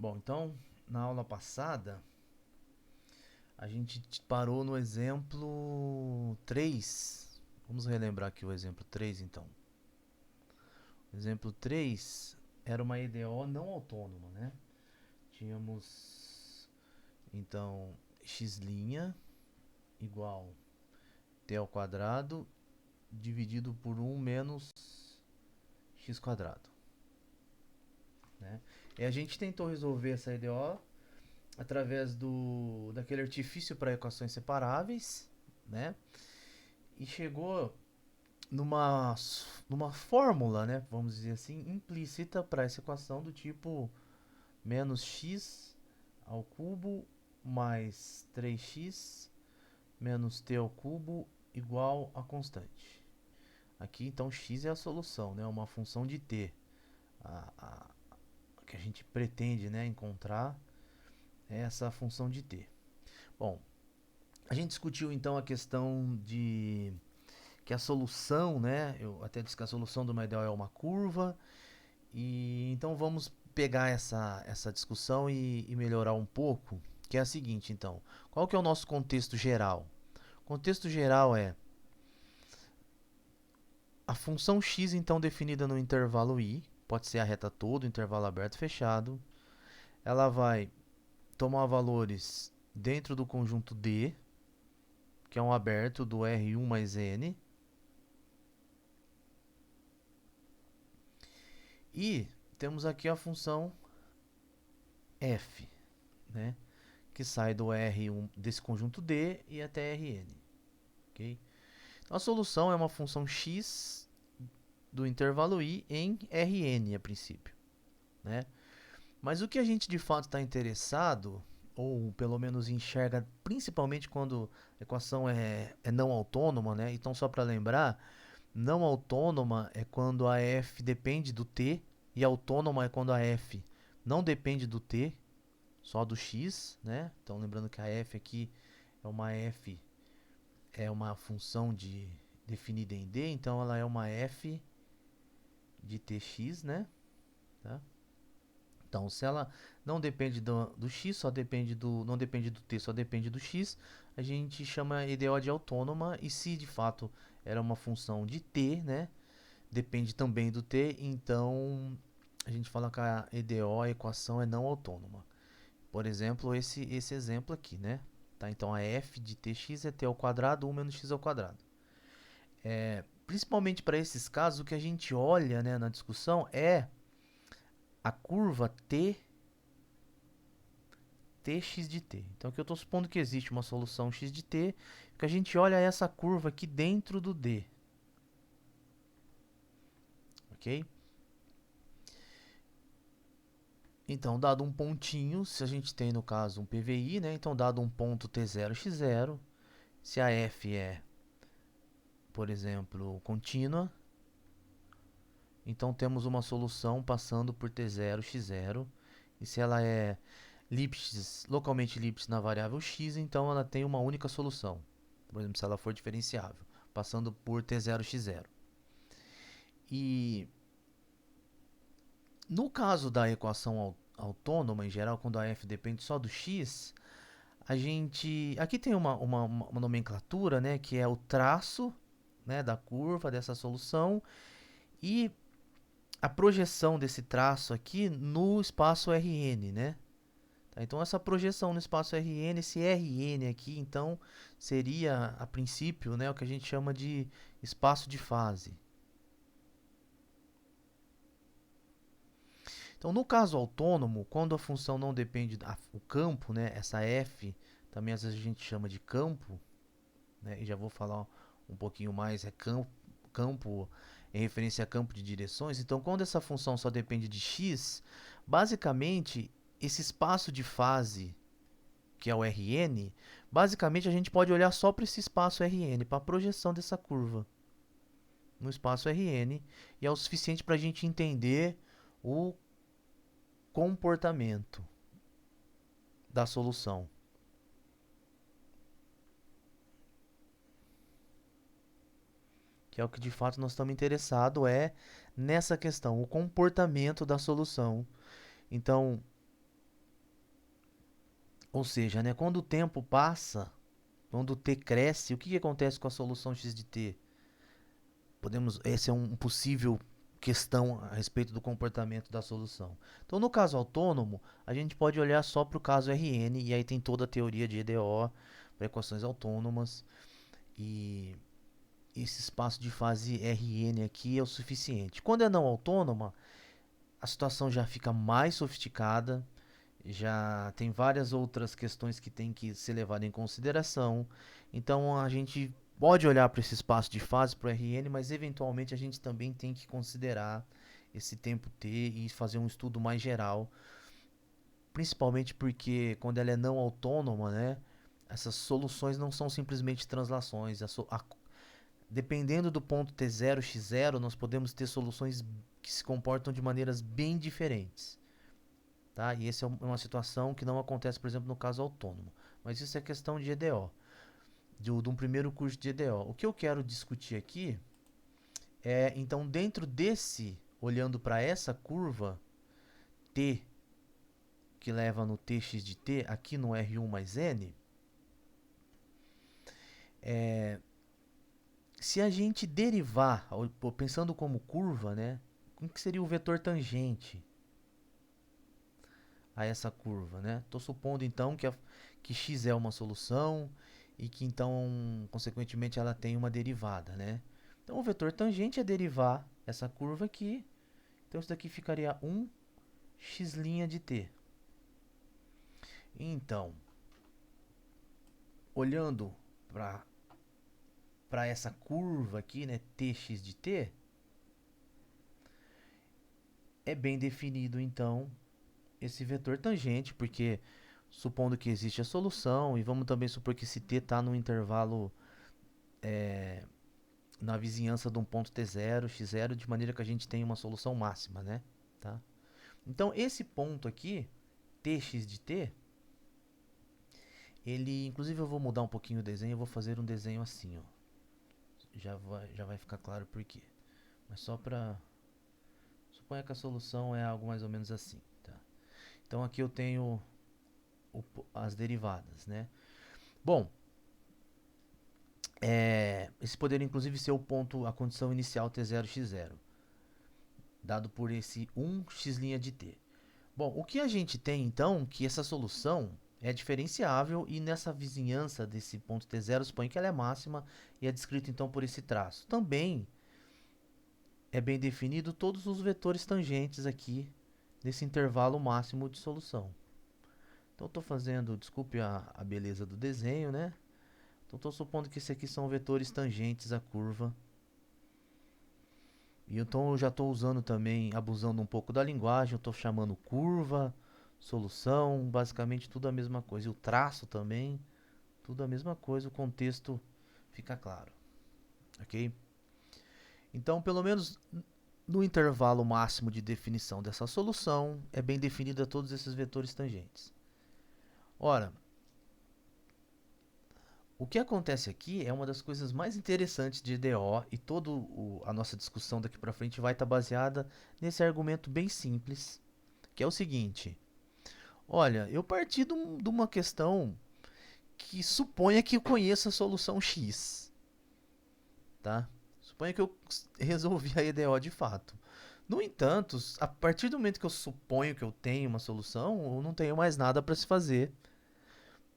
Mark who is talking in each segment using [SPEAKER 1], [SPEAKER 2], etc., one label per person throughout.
[SPEAKER 1] Bom, então, na aula passada, a gente parou no exemplo 3. Vamos relembrar aqui o exemplo 3, então. O exemplo 3 era uma EDO não autônoma, né? Tínhamos, então, x' igual t ao quadrado dividido por 1 menos x quadrado, né? E a gente tentou resolver essa EDO através daquele artifício para equações separáveis, né? E chegou numa fórmula, né? Vamos dizer assim, implícita para essa equação do tipo menos x ao cubo mais 3x menos t ao cubo igual a constante. Aqui então x é a solução, né? Uma função de t, a que a gente pretende, né, encontrar essa função de t. Bom, a gente discutiu então a questão de que a solução, né, eu até disse que a solução do uma ideal é uma curva, e então vamos pegar essa discussão e melhorar um pouco, que é a seguinte, então, qual que é o nosso contexto geral? O contexto geral é a função x, então, definida no intervalo i, pode ser a reta toda, intervalo aberto, fechado, ela vai tomar valores dentro do conjunto D, que é um aberto do R1 mais N, e temos aqui a função f, né, que sai do R1 desse conjunto D e até Rn. Okay? Então, a solução é uma função x do intervalo i em Rn a princípio, né? Mas o que a gente de fato está interessado, ou pelo menos enxerga principalmente quando a equação é não autônoma, né? Então, só para lembrar, não autônoma é quando a f depende do t, e autônoma é quando a f não depende do t, só do x, né? Então, lembrando que a f aqui é uma função definida em D, então ela é uma f de tx, né? Tá? Então, se ela não depende do x, não depende do t, só depende do x, a gente chama a EDO de autônoma, e se de fato era uma função de t, né? Depende também do t, então a gente fala que a EDO, a equação, é não autônoma. Por exemplo, esse exemplo aqui, né? Tá? Então, a f de tx é t ao quadrado, 1 menos x ao quadrado. Principalmente para esses casos, o que a gente olha, né, na discussão é a curva tx de t. Então, aqui eu estou supondo que existe uma solução x de t, que a gente olha essa curva aqui dentro do D. Ok? Então, dado um pontinho, se a gente tem no caso um PVI, né? Então, dado um ponto t0, x0, se a f é, por exemplo, contínua, então temos uma solução passando por t0, x0, e se ela é localmente elipse na variável x, então ela tem uma única solução. Por exemplo, se ela for diferenciável, passando por t0, x0. E no caso da equação autônoma, em geral, quando a f depende só do x, a gente... Aqui tem uma nomenclatura, né, que é o traço, né, da curva dessa solução e a projeção desse traço aqui no espaço Rn, né? Tá, então, essa projeção no espaço Rn, esse Rn aqui, então, seria, a princípio, né, o que a gente chama de espaço de fase. Então, no caso autônomo, quando a função não depende do campo, né, essa f, também às vezes a gente chama de campo, né, e já vou falar um pouquinho mais, é campo em referência a campo de direções. Então, quando essa função só depende de x, basicamente, esse espaço de fase, que é o Rn, basicamente a gente pode olhar só para esse espaço Rn, para a projeção dessa curva no espaço Rn, e é o suficiente para a gente entender o comportamento da solução. Que é o que de fato nós estamos interessados nessa questão, o comportamento da solução. Então, Ou seja, né, quando o tempo passa, quando o t cresce, o que, que acontece com a solução x de t? Esse é um possível questão a respeito do comportamento da solução. Então, no caso autônomo, a gente pode olhar só para o caso Rn, e aí tem toda a teoria de EDO para equações autônomas, e esse espaço de fase Rn aqui é o suficiente. Quando é não autônoma, a situação já fica mais sofisticada, já tem várias outras questões que tem que ser levadas em consideração. Então a gente pode olhar para esse espaço de fase para o RN, mas eventualmente a gente também tem que considerar esse tempo T e fazer um estudo mais geral, principalmente porque quando ela é não autônoma, né, essas soluções não são simplesmente translações. Dependendo do ponto T0, X0, nós podemos ter soluções que se comportam de maneiras bem diferentes. Tá? E essa é uma situação que não acontece, por exemplo, no caso autônomo. Mas isso é questão de EDO, de um primeiro curso de EDO. O que eu quero discutir aqui é, então, dentro desse, olhando para essa curva T, que leva no Tx de T, aqui no R1 mais N, se a gente derivar, pensando como curva, né, como que seria o vetor tangente a essa curva, né? Estou supondo então que x é uma solução e que então, consequentemente, ela tem uma derivada, né? Então o vetor tangente é derivar essa curva aqui. Então isso daqui ficaria 1 x' de t. Então, olhando para essa curva aqui, né, tx de t, é bem definido então esse vetor tangente, porque supondo que existe a solução, e vamos também supor que esse t está no intervalo na vizinhança de um ponto t0, x0, de maneira que a gente tenha uma solução máxima, né? Tá? Então, esse ponto aqui, tx de t, ele, inclusive eu vou mudar um pouquinho o desenho, eu vou fazer um desenho assim, ó. Já vai ficar claro por quê. Mas só para... Suponha que a solução é algo mais ou menos assim, tá? Então, aqui eu tenho as derivadas, né? Bom, esse poderia inclusive ser o ponto, a condição inicial t0, x0, dado por esse 1x' de t. Bom, o que a gente tem então, que essa solução é diferenciável e nessa vizinhança desse ponto t0, supõe que ela é máxima e é descrito então por esse traço. Também é bem definido todos os vetores tangentes aqui nesse intervalo máximo de solução. Então estou fazendo, desculpe a beleza do desenho, né? Então estou supondo que esses aqui são vetores tangentes à curva. E então eu já estou usando também, abusando um pouco da linguagem, eu estou chamando curva, solução, basicamente tudo a mesma coisa. E o traço também, tudo a mesma coisa, o contexto fica claro. Ok? Então, pelo menos no intervalo máximo de definição dessa solução, é bem definida todos esses vetores tangentes. Ora, o que acontece aqui é uma das coisas mais interessantes de EDO e toda a nossa discussão daqui para frente vai estar baseada nesse argumento bem simples, que é o seguinte: olha, eu parti de uma questão que suponha que eu conheça a solução X, tá? Suponha que eu resolvi a EDO de fato. No entanto, a partir do momento que eu suponho que eu tenho uma solução, eu não tenho mais nada para se fazer.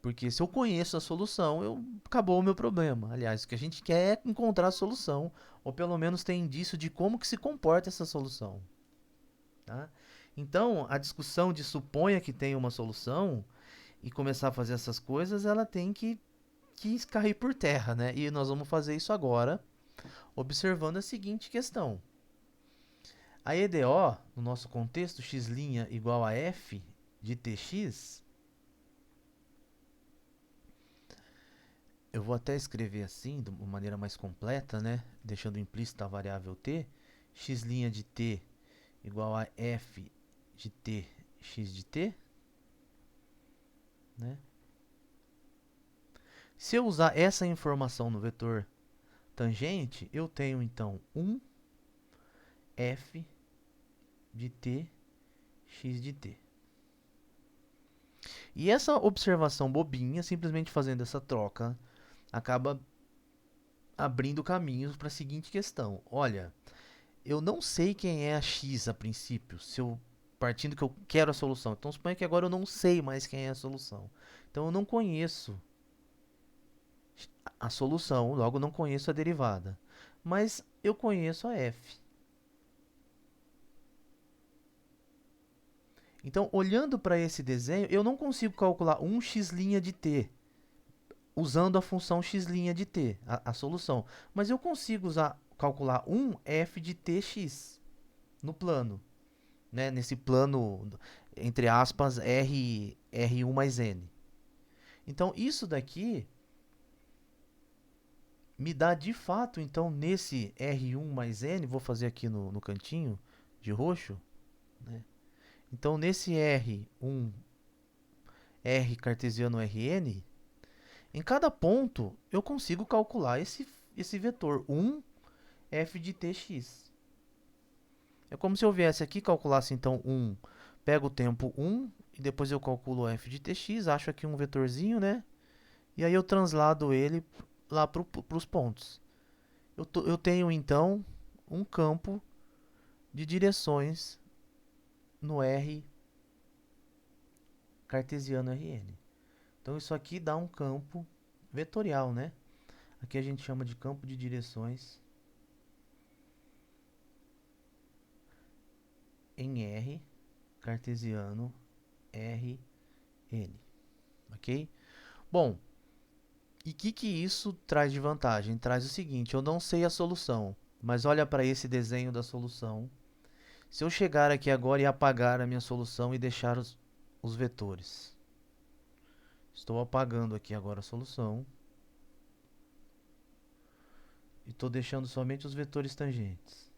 [SPEAKER 1] Porque se eu conheço a solução, acabou o meu problema. Aliás, o que a gente quer é encontrar a solução, ou pelo menos ter indício de como que se comporta essa solução. Tá? Então, a discussão de suponha que tem uma solução e começar a fazer essas coisas, ela tem que cair por terra, né? E nós vamos fazer isso agora, observando a seguinte questão. A EDO, no nosso contexto, x' igual a f de tx, eu vou até escrever assim, de uma maneira mais completa, né? Deixando implícita a variável t, x' de t igual a f de t, x de t, né? Se eu usar essa informação no vetor tangente, eu tenho então 1 f de t, x de t. E essa observação bobinha, simplesmente fazendo essa troca, acaba abrindo caminhos para a seguinte questão. Olha, eu não sei quem é a X a princípio, se eu partindo que eu quero a solução. Então suponha que agora eu não sei mais quem é a solução. Então eu não conheço a solução, logo não conheço a derivada. Mas eu conheço a f. Então, olhando para esse desenho, eu não consigo calcular um x' de t usando a função x' de t, a solução. Mas eu consigo calcular um f de tx no plano, né? Nesse plano, entre aspas, R1 mais n. Então, isso daqui me dá de fato, então, nesse R1 mais n, vou fazer aqui no cantinho de roxo, né? Então, nesse R1, R cartesiano Rn, em cada ponto eu consigo calcular esse vetor 1 f de tx. É como se eu viesse aqui, calculasse então 1, pego o tempo 1 e depois eu calculo f de tx, acho aqui um vetorzinho, né? E aí eu translado ele lá para os pontos. Eu tenho então um campo de direções no R cartesiano Rn. Então isso aqui dá um campo vetorial, né? Aqui a gente chama de campo de direções em R cartesiano Rn, ok? Bom, e o que isso traz de vantagem? Traz o seguinte, eu não sei a solução, mas olha para esse desenho da solução. Se eu chegar aqui agora e apagar a minha solução e deixar os vetores. Estou apagando aqui agora a solução. E estou deixando somente os vetores tangentes.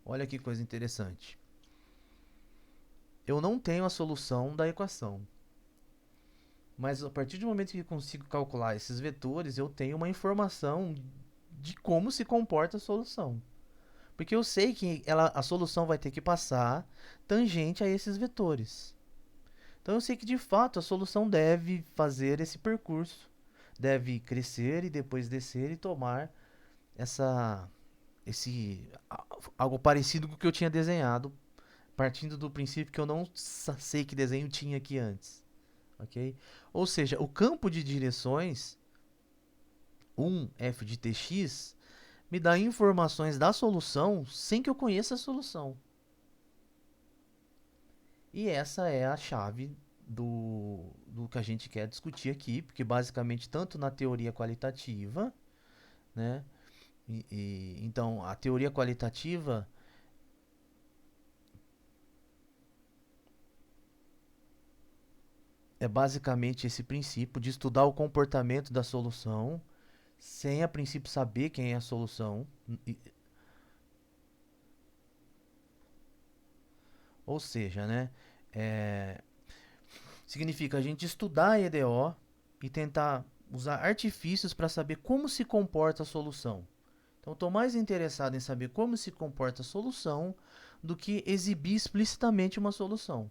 [SPEAKER 1] Olha que coisa interessante. Eu não tenho a solução da equação. Mas a partir do momento que eu consigo calcular esses vetores, eu tenho uma informação de como se comporta a solução. Porque eu sei que a solução vai ter que passar tangente a esses vetores. Então eu sei que de fato a solução deve fazer esse percurso. Deve crescer e depois descer e tomar essa, algo parecido com o que eu tinha desenhado, partindo do princípio que eu não sei que desenho tinha aqui antes. Ok? Ou seja, o campo de direções 1f de tx me dá informações da solução sem que eu conheça a solução. E essa é a chave do que a gente quer discutir aqui, porque basicamente tanto na teoria qualitativa, né? Então, a teoria qualitativa é basicamente esse princípio de estudar o comportamento da solução sem a princípio saber quem é a solução. Ou seja, né? É, significa a gente estudar a EDO e tentar usar artifícios para saber como se comporta a solução. Então, estou mais interessado em saber como se comporta a solução do que exibir explicitamente uma solução.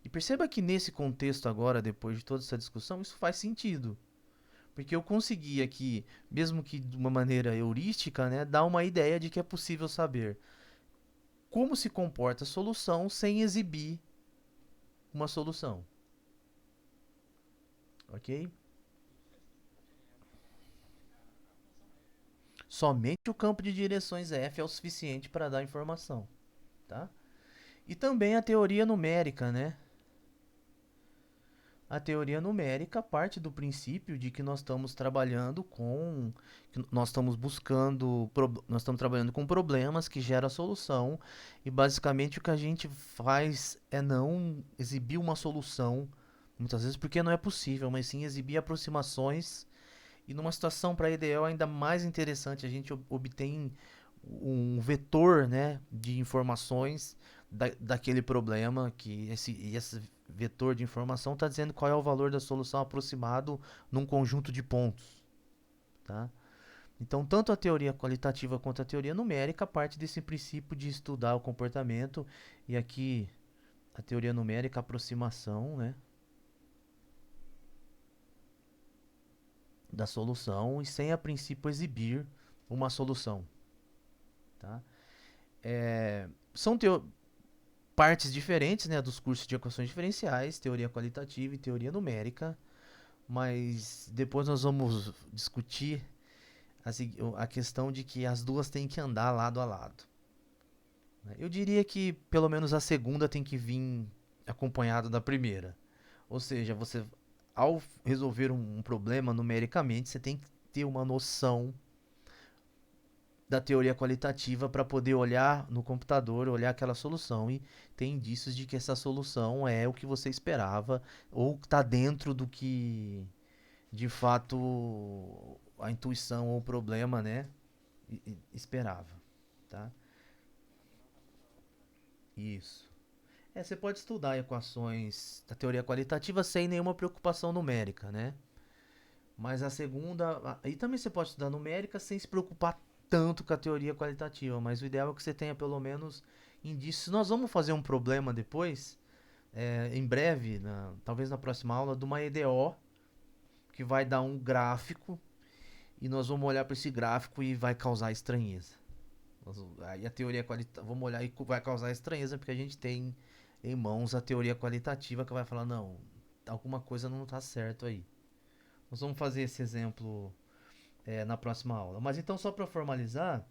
[SPEAKER 1] E perceba que nesse contexto agora, depois de toda essa discussão, isso faz sentido. Porque eu consegui aqui, mesmo que de uma maneira heurística, né, dar uma ideia de que é possível saber como se comporta a solução sem exibir uma solução. Ok? Somente o campo de direções F é o suficiente para dar informação. Tá? E também a teoria numérica, né? A teoria numérica parte do princípio de que nós estamos trabalhando com, que nós estamos buscando, nós estamos trabalhando com problemas que geram a solução e basicamente o que a gente faz é não exibir uma solução, muitas vezes porque não é possível, mas sim exibir aproximações e numa situação para EDL ainda mais interessante, a gente obtém um vetor, né, de informações daquele problema, que esse vetor de informação está dizendo qual é o valor da solução aproximado num conjunto de pontos. Tá? Então, tanto a teoria qualitativa quanto a teoria numérica parte desse princípio de estudar o comportamento, e aqui a teoria numérica, a aproximação, né, da solução, e sem a princípio exibir uma solução. Tá? São partes diferentes, né, dos cursos de equações diferenciais, teoria qualitativa e teoria numérica, mas depois nós vamos discutir a questão de que as duas têm que andar lado a lado. Eu diria que pelo menos a segunda tem que vir acompanhada da primeira. Ou seja, você ao resolver um problema numericamente, você tem que ter uma noção da teoria qualitativa para poder olhar no computador, olhar aquela solução e ter indícios de que essa solução é o que você esperava ou está dentro do que de fato a intuição ou o problema, né, esperava, tá? Isso. Você pode estudar equações da teoria qualitativa sem nenhuma preocupação numérica, né? Mas a segunda, aí também você pode estudar numérica sem se preocupar tanto com a teoria qualitativa, mas o ideal é que você tenha pelo menos indícios. Nós vamos fazer um problema depois, em breve, talvez na próxima aula, de uma EDO, que vai dar um gráfico e nós vamos olhar para esse gráfico e vai causar estranheza. Aí a teoria qualitativa, vamos olhar e vai causar estranheza porque a gente tem em mãos a teoria qualitativa que vai falar, não, alguma coisa não está certo aí. Nós vamos fazer esse exemplo na próxima aula. Mas então, só para formalizar,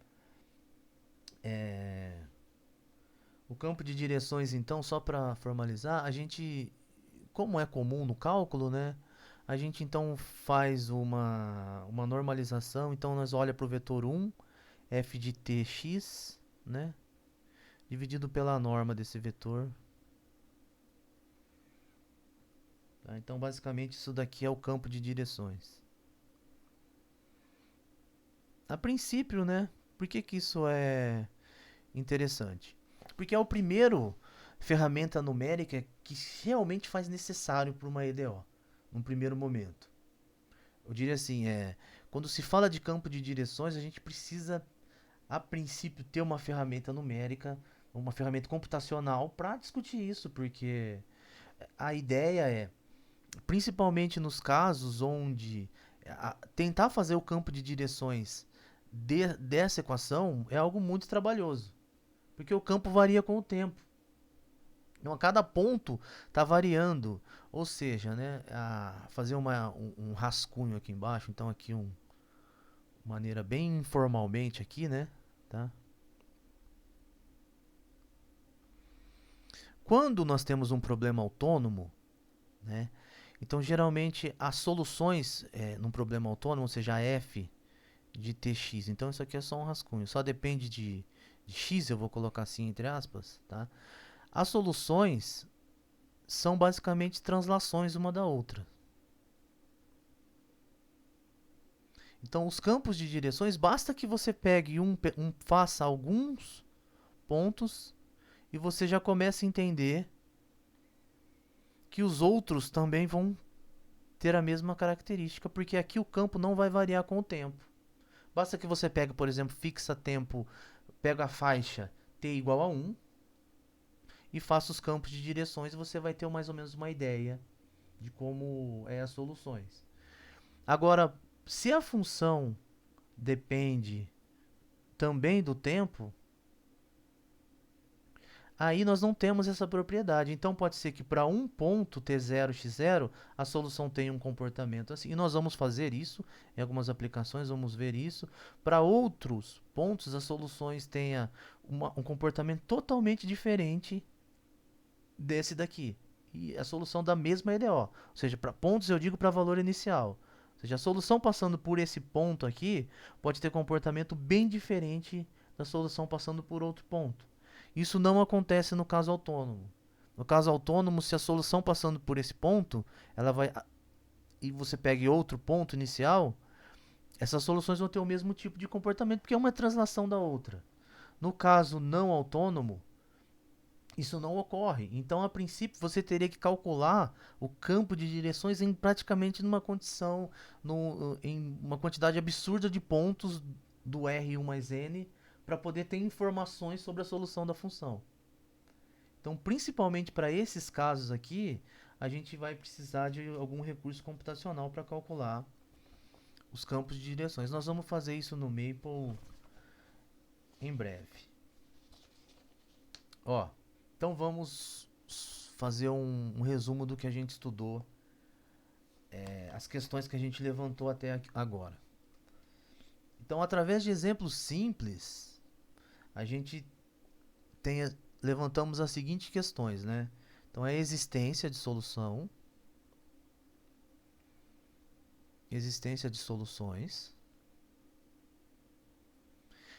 [SPEAKER 1] é, o campo de direções, então, só para formalizar, a gente, como é comum no cálculo, né? A gente então faz uma normalização, então nós olha para o vetor 1, f de tx, né? Dividido pela norma desse vetor. Tá? Então, basicamente, isso daqui é o campo de direções. A princípio, né? Por que isso é interessante? Porque é o primeiro ferramenta numérica que realmente faz necessário para uma EDO, num primeiro momento. Eu diria assim, quando se fala de campo de direções, a gente precisa, a princípio, ter uma ferramenta numérica, uma ferramenta computacional para discutir isso, porque a ideia é, principalmente nos casos onde tentar fazer o campo de direções dessa equação é algo muito trabalhoso, porque o campo varia com o tempo. Então, a cada ponto está variando, ou seja, né, fazer um rascunho aqui embaixo, então aqui maneira bem informalmente aqui, né, tá? Quando nós temos um problema autônomo, né, então geralmente as soluções num problema autônomo, ou seja, f de tx, então isso aqui é só um rascunho, só depende de x, eu vou colocar assim entre aspas, tá? As soluções são basicamente translações uma da outra. Então, os campos de direções, basta que você pegue faça alguns pontos e você já começa a entender que os outros também vão ter a mesma característica, porque aqui o campo não vai variar com o tempo. Basta que você pegue, por exemplo, fixa tempo, pega a faixa t igual a 1 e faça os campos de direções e você vai ter mais ou menos uma ideia de como é as soluções. Agora, se a função depende também do tempo, aí nós não temos essa propriedade. Então pode ser que para um ponto t0, x0, a solução tenha um comportamento assim. E nós vamos fazer isso em algumas aplicações, vamos ver isso. Para outros pontos, as soluções tenham um comportamento totalmente diferente desse daqui. E a solução da mesma EDO. Ou seja, para pontos eu digo para valor inicial. Ou seja, a solução passando por esse ponto aqui pode ter comportamento bem diferente da solução passando por outro ponto. Isso não acontece no caso autônomo. No caso autônomo, se a solução passando por esse ponto, ela vai e você pega outro ponto inicial, essas soluções vão ter o mesmo tipo de comportamento, porque é uma translação da outra. No caso não autônomo, Isso não ocorre. Então, a princípio, você teria que calcular o campo de direções em praticamente numa condição, em uma quantidade absurda de pontos do R1 mais N para poder ter informações sobre a solução da função. Então, principalmente para esses casos aqui, a gente vai precisar de algum recurso computacional para calcular os campos de direções. Nós vamos fazer isso no Maple em breve. Ó, então vamos fazer um resumo do que a gente estudou, as questões que a gente levantou até agora. Então, através de exemplos simples, a gente tem, levantamos as seguintes questões, né? Então, a existência de soluções.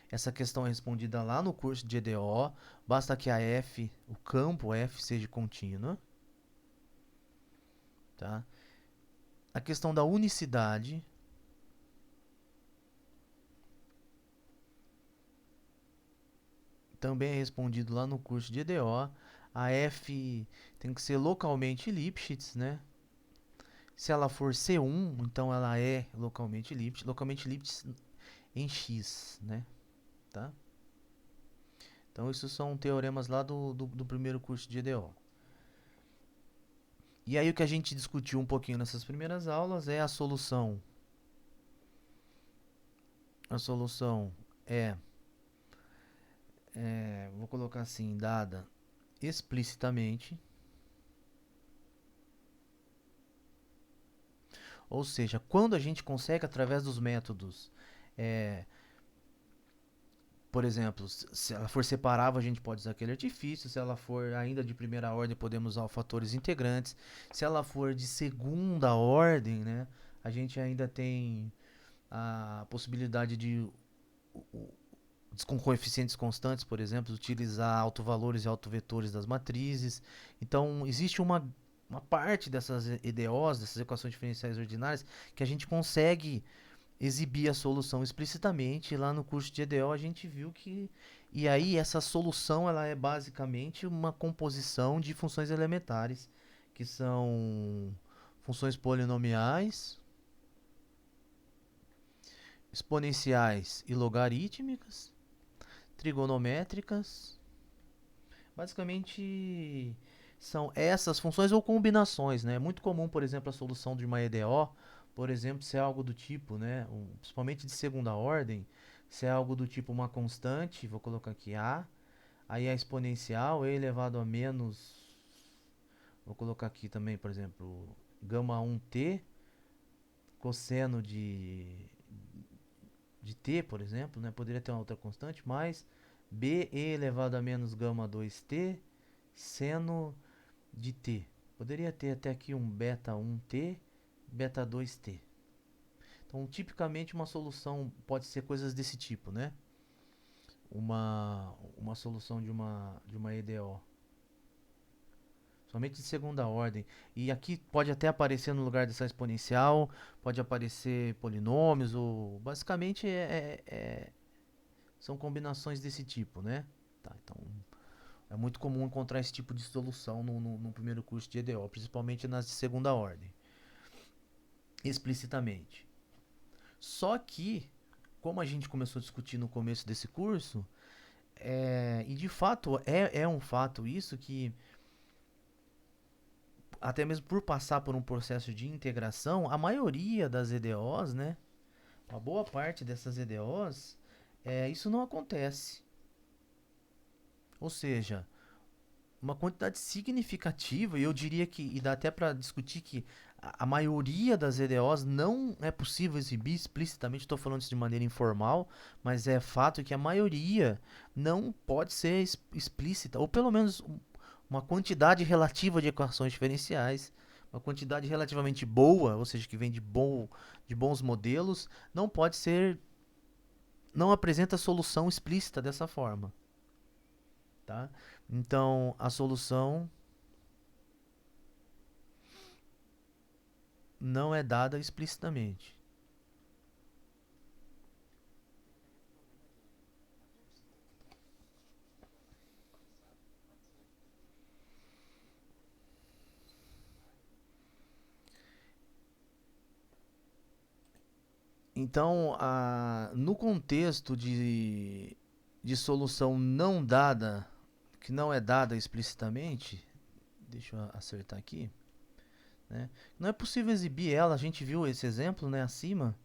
[SPEAKER 1] Essa questão é respondida lá no curso de EDO. Basta que o campo F seja contínua. Tá? A questão da unicidade. Também é respondido lá no curso de EDO. A F tem que ser localmente Lipschitz, né? Se ela for C1, então ela é localmente Lipschitz em X, né? Tá? Então, isso são teoremas lá do primeiro curso de EDO. E aí, o que a gente discutiu um pouquinho nessas primeiras aulas é a solução. A solução vou colocar assim, dada explicitamente. Ou seja, quando a gente consegue, através dos métodos, por exemplo, se ela for separável, a gente pode usar aquele artifício. Se ela for ainda de primeira ordem, podemos usar fatores integrantes. Se ela for de segunda ordem, né, a gente ainda tem a possibilidade de, com coeficientes constantes, por exemplo, utilizar autovalores e autovetores das matrizes. Então, existe uma parte dessas EDOs, dessas equações diferenciais ordinárias, que a gente consegue exibir a solução explicitamente. Lá no curso de EDO a gente viu que... E aí essa solução ela é basicamente uma composição de funções elementares, que são funções polinomiais, exponenciais e logarítmicas, trigonométricas. Basicamente são essas funções ou combinações, né? É muito comum, por exemplo, a solução de uma EDO, por exemplo, ser algo do tipo, né, principalmente de segunda ordem, se é algo do tipo uma constante, vou colocar aqui A, aí a exponencial e elevado a menos, vou colocar aqui também, por exemplo, gama 1t, cosseno de t, por exemplo, né? Poderia ter uma outra constante, mas b e elevado a menos gama 2t, seno de t. Poderia ter até aqui um beta 1t, beta 2t. Então, tipicamente, uma solução pode ser coisas desse tipo, né? Uma solução de uma EDO. Somente de segunda ordem. E aqui pode até aparecer no lugar dessa exponencial, pode aparecer polinômios, ou basicamente são combinações desse tipo, né? Tá, então, é muito comum encontrar esse tipo de solução no primeiro curso de EDO, principalmente nas de segunda ordem, explicitamente. Só que, como a gente começou a discutir no começo desse curso, e de fato é um fato isso, que até mesmo por passar por um processo de integração, a maioria das EDOs, né, uma boa parte dessas EDOs, isso não acontece. Ou seja, uma quantidade significativa, e eu diria que, e dá até para discutir que a maioria das EDOs não é possível exibir explicitamente, estou falando isso de maneira informal, mas é fato que a maioria não pode ser explícita, ou pelo menos uma quantidade relativa de equações diferenciais, uma quantidade relativamente boa, ou seja, que vem de bons modelos, não pode ser, não apresenta solução explícita dessa forma. Tá? Então, a solução não é dada explicitamente. Então, no contexto de solução não dada, que não é dada explicitamente, deixa eu acertar aqui, né? Não é possível exibir ela, a gente viu esse exemplo, né, acima,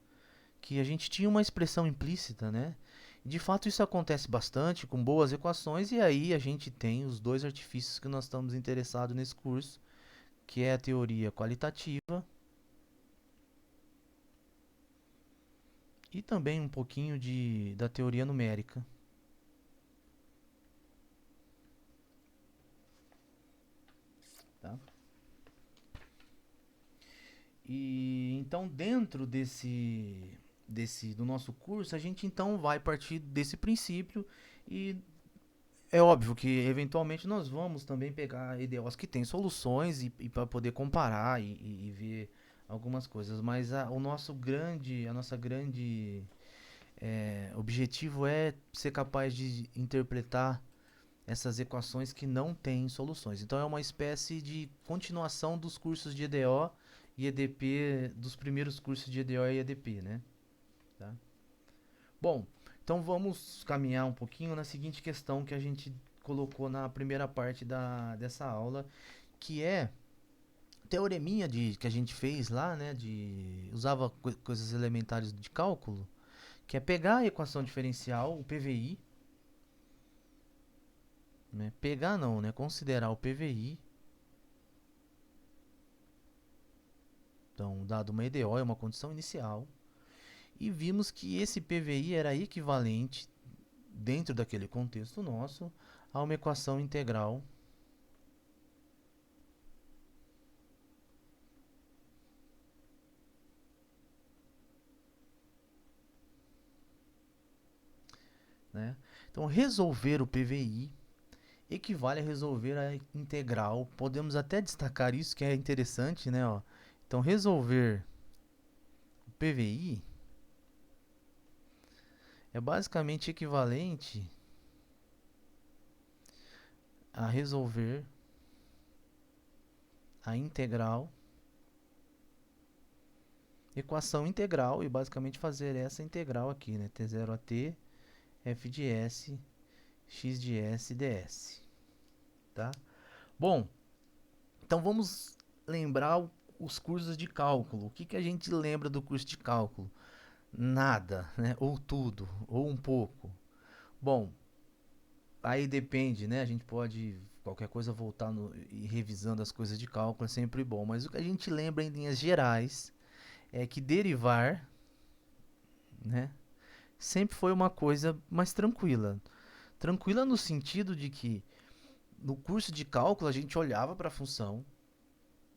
[SPEAKER 1] que a gente tinha uma expressão implícita, né? De fato, isso acontece bastante com boas equações, e aí a gente tem os dois artifícios que nós estamos interessados nesse curso, que é a teoria qualitativa e também um pouquinho da teoria numérica. Tá? E então dentro do nosso curso, a gente então vai partir desse princípio e é óbvio que eventualmente nós vamos também pegar EDOs que têm soluções e para poder comparar e ver algumas coisas, mas a nossa grande objetivo é ser capaz de interpretar essas equações que não têm soluções. Então é uma espécie de continuação dos cursos de EDO e EDP, dos primeiros cursos de EDO e EDP, né? Tá? Bom, então vamos caminhar um pouquinho na seguinte questão que a gente colocou na primeira parte dessa aula, que é teoreminha que a gente fez lá, né? Usava coisas elementares de cálculo, que é pegar a equação diferencial, o PVI, né? Pegar não, né? Considerar o PVI. Então, dado uma EDO, é uma condição inicial. E vimos que esse PVI era equivalente, dentro daquele contexto nosso, a uma equação integral né? Então, resolver o PVI equivale a resolver a integral. Podemos até destacar isso, que é interessante, né? Ó. Então, resolver o PVI é basicamente equivalente a resolver a integral, equação integral, e basicamente fazer essa integral aqui, né? T0 a t, f de s, x de s, ds. Tá? Bom, então vamos lembrar os cursos de cálculo. O que a gente lembra do curso de cálculo? Nada, né? Ou tudo, ou um pouco. Bom, aí depende, né? A gente pode qualquer coisa voltar e revisando as coisas de cálculo é sempre bom. Mas o que a gente lembra em linhas gerais é que derivar, né? Sempre foi uma coisa mais tranquila. Tranquila no sentido de que no curso de cálculo a gente olhava para a função,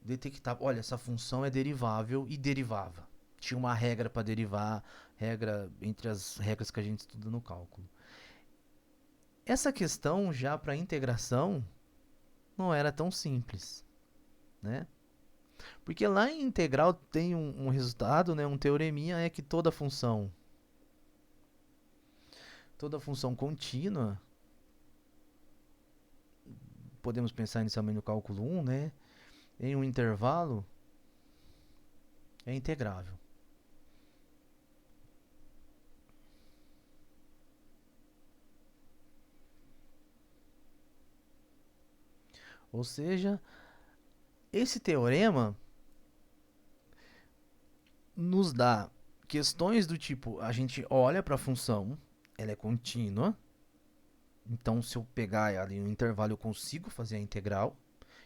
[SPEAKER 1] detectava, olha, essa função é derivável e derivava. Tinha uma regra para derivar, regra entre as regras que a gente estuda no cálculo. Essa questão já para integração não era tão simples, né? Porque lá em integral tem um resultado, né, um teoreminha é que toda função contínua, podemos pensar inicialmente no cálculo 1, né, em um intervalo é integrável. Ou seja, esse teorema nos dá questões do tipo, a gente olha para a função, ela é contínua, então se eu pegar ali um intervalo eu consigo fazer a integral,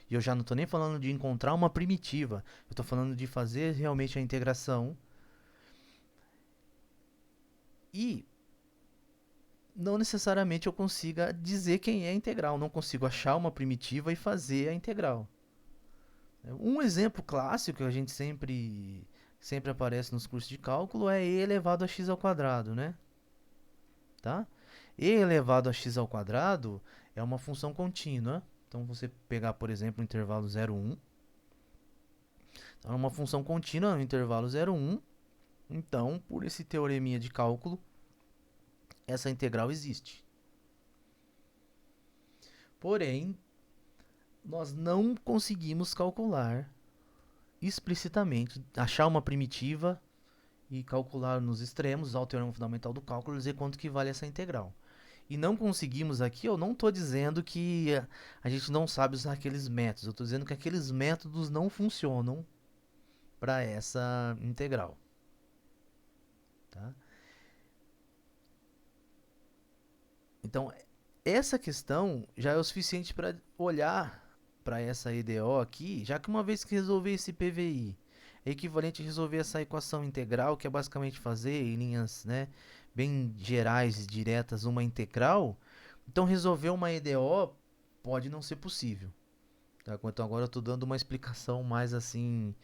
[SPEAKER 1] e eu já não estou nem falando de encontrar uma primitiva, eu estou falando de fazer realmente a integração. E não necessariamente eu consiga dizer quem é a integral, não consigo achar uma primitiva e fazer a integral. Um exemplo clássico que a gente sempre aparece nos cursos de cálculo é e elevado a x ao quadrado, né? Tá? E elevado a x ao quadrado é uma função contínua. Então, você pegar, por exemplo, o intervalo 0, 1. Então, é uma função contínua no intervalo 0, 1. Então, por esse teoreminha de cálculo, essa integral existe. Porém, nós não conseguimos calcular explicitamente, achar uma primitiva e calcular nos extremos, usar o teorema fundamental do cálculo e dizer quanto que vale essa integral. E não conseguimos aqui, eu não estou dizendo que a gente não sabe usar aqueles métodos, eu estou dizendo que aqueles métodos não funcionam para essa integral. Tá? Então, essa questão já é o suficiente para olhar para essa EDO aqui, já que uma vez que resolver esse PVI, é equivalente a resolver essa equação integral, que é basicamente fazer em linhas, né, bem gerais e diretas uma integral. Então, resolver uma EDO pode não ser possível. Tá? Então, agora eu estou dando uma explicação mais assim,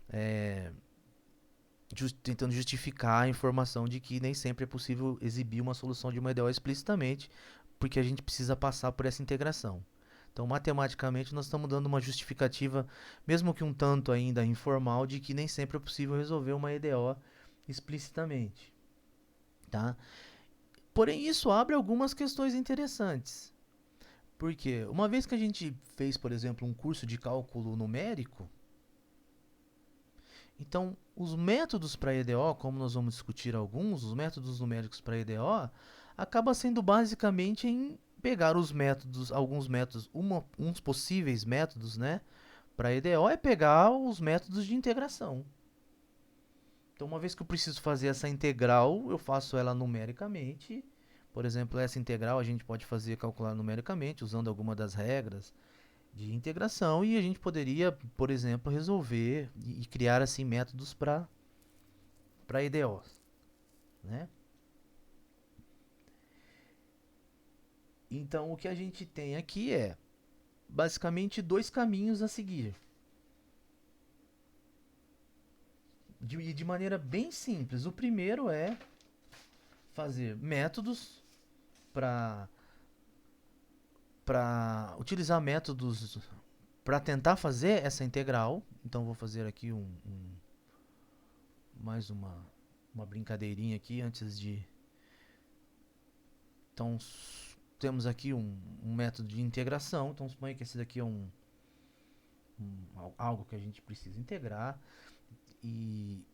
[SPEAKER 1] é, tentando justificar a informação de que nem sempre é possível exibir uma solução de uma EDO explicitamente, porque a gente precisa passar por essa integração. Então, matematicamente, nós estamos dando uma justificativa, mesmo que um tanto ainda informal, de que nem sempre é possível resolver uma EDO explicitamente. Tá? Porém, isso abre algumas questões interessantes. Porque, uma vez que a gente fez, por exemplo, um curso de cálculo numérico, então, os métodos para EDO, como nós vamos discutir alguns, os métodos numéricos para EDO, acaba sendo basicamente em pegar os métodos, alguns métodos, uns possíveis métodos, né, para EDO é pegar os métodos de integração. Então, uma vez que eu preciso fazer essa integral, eu faço ela numericamente. Por exemplo, essa integral a gente pode fazer calcular numericamente, usando alguma das regras de integração, e a gente poderia, por exemplo, resolver e criar assim métodos para EDOs, né? Então, o que a gente tem aqui é basicamente dois caminhos a seguir. De maneira bem simples. O primeiro é fazer métodos para utilizar métodos para tentar fazer essa integral. Então, vou fazer aqui mais uma brincadeirinha aqui antes de... Então, temos aqui um método de integração. Então, suponha que esse daqui é algo que a gente precisa integrar. E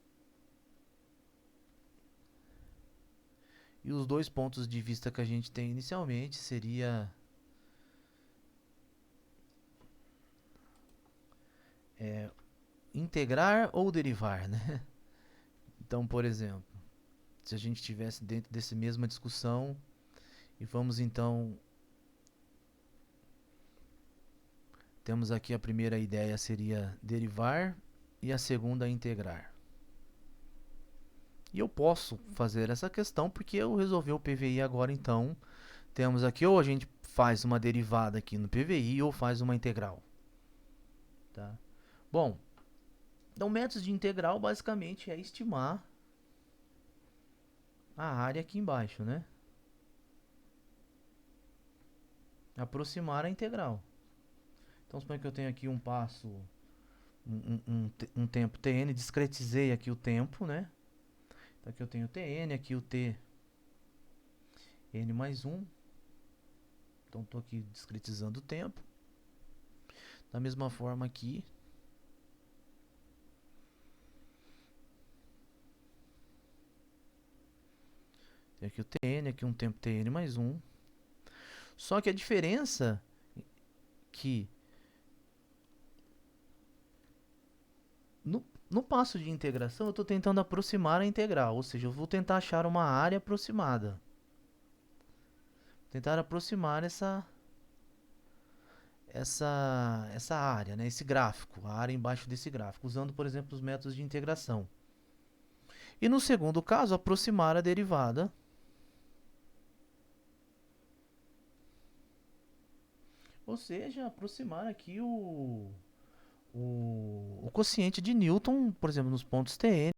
[SPEAKER 1] os dois pontos de vista que a gente tem inicialmente seria integrar ou derivar, né? Então, por exemplo, se a gente estivesse dentro dessa mesma discussão e vamos então... Temos aqui a primeira ideia seria derivar e a segunda integrar. E eu posso fazer essa questão porque eu resolvi o PVI agora, então temos aqui ou a gente faz uma derivada aqui no PVI ou faz uma integral. Tá? Bom, então métodos de integral basicamente é estimar a área aqui embaixo, né? Aproximar a integral. Então suponha que eu tenho aqui um passo, um tempo tn, discretizei aqui o tempo, né? Então aqui eu tenho tn, aqui o t n mais 1. Então estou aqui discretizando o tempo. Da mesma forma aqui, tem aqui o tn, aqui um tempo tn mais 1. Só que a diferença que no passo de integração eu estou tentando aproximar a integral, ou seja, eu vou tentar achar uma área aproximada. Tentar aproximar essa área, né, esse gráfico, a área embaixo desse gráfico, usando, por exemplo, os métodos de integração. E no segundo caso, aproximar a derivada. Ou seja, aproximar aqui o quociente de Newton, por exemplo, nos pontos Tn.